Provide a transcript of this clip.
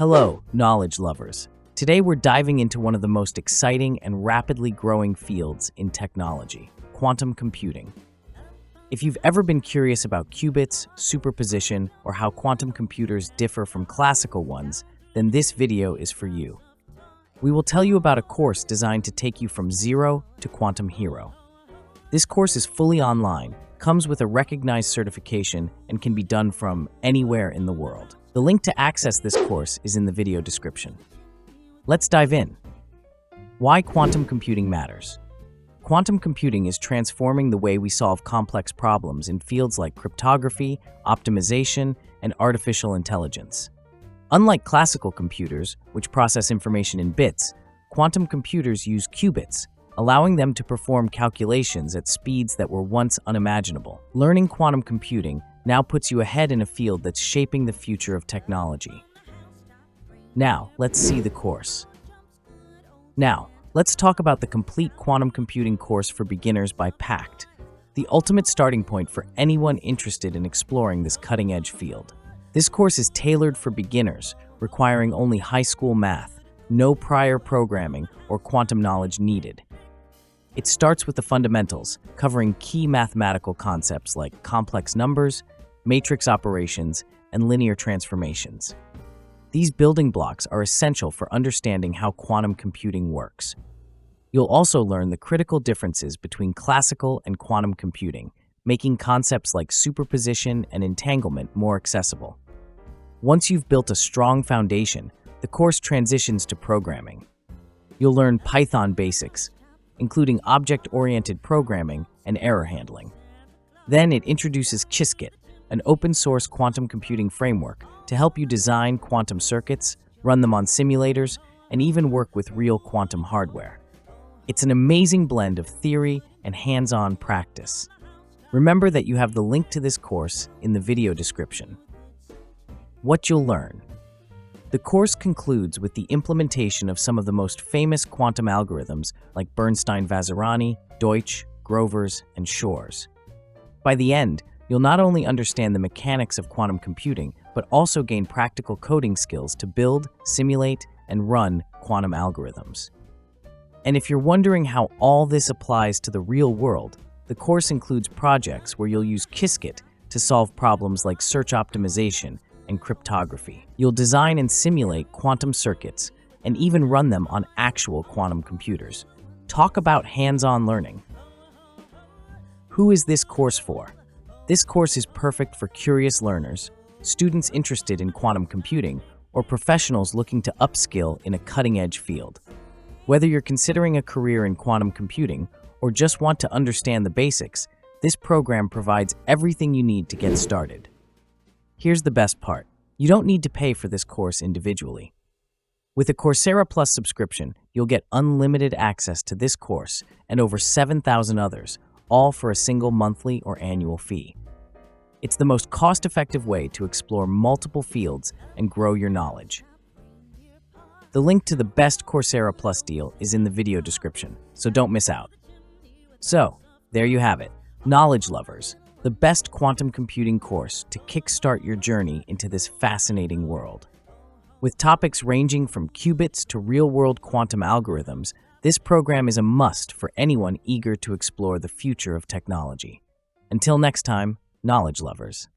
Hello, knowledge lovers. Today we're diving into one of the most exciting and rapidly growing fields in technology, quantum computing. If you've ever been curious about qubits, superposition, or how quantum computers differ from classical ones, then this video is for you. We will tell you about a course designed to take you from zero to quantum hero. This course is fully online, comes with a recognized certification, and can be done from anywhere in the world. The link to access this course is in the video description. Let's dive in. Why quantum computing matters. Quantum computing is transforming the way we solve complex problems in fields like cryptography, optimization, and artificial intelligence. Unlike classical computers, which process information in bits, quantum computers use qubits, allowing them to perform calculations at speeds that were once unimaginable. Learning quantum computing now puts you ahead in a field that's shaping the future of technology. Now, let's see the course. Now, let's talk about the complete quantum computing course for beginners by PACT, the ultimate starting point for anyone interested in exploring this cutting-edge field. This course is tailored for beginners, requiring only high school math, no prior programming or quantum knowledge needed. It starts with the fundamentals, covering key mathematical concepts like complex numbers, matrix operations, and linear transformations. These building blocks are essential for understanding how quantum computing works. You'll also learn the critical differences between classical and quantum computing, making concepts like superposition and entanglement more accessible. Once you've built a strong foundation, the course transitions to programming. You'll learn Python basics, including object-oriented programming and error handling. Then it introduces Qiskit, an open-source quantum computing framework to help you design quantum circuits, run them on simulators, and even work with real quantum hardware. It's an amazing blend of theory and hands-on practice. Remember that you have the link to this course in the video description. What you'll learn. The course concludes with the implementation of some of the most famous quantum algorithms like Bernstein-Vazirani, Deutsch, Grover's, and Shor's. By the end, you'll not only understand the mechanics of quantum computing, but also gain practical coding skills to build, simulate, and run quantum algorithms. And if you're wondering how all this applies to the real world, the course includes projects where you'll use Qiskit to solve problems like search optimization and cryptography. You'll design and simulate quantum circuits and even run them on actual quantum computers. Talk about hands-on learning. Who is this course for? This course is perfect for curious learners, students interested in quantum computing, or professionals looking to upskill in a cutting-edge field. Whether you're considering a career in quantum computing or just want to understand the basics, this program provides everything you need to get started. Here's the best part. You don't need to pay for this course individually. With a Coursera Plus subscription, you'll get unlimited access to this course and over 7,000 others, all for a single monthly or annual fee. It's the most cost-effective way to explore multiple fields and grow your knowledge. The link to the best Coursera Plus deal is in the video description, so don't miss out. So, there you have it. Knowledge lovers, the best quantum computing course to kickstart your journey into this fascinating world. With topics ranging from qubits to real-world quantum algorithms, this program is a must for anyone eager to explore the future of technology. Until next time, knowledge lovers.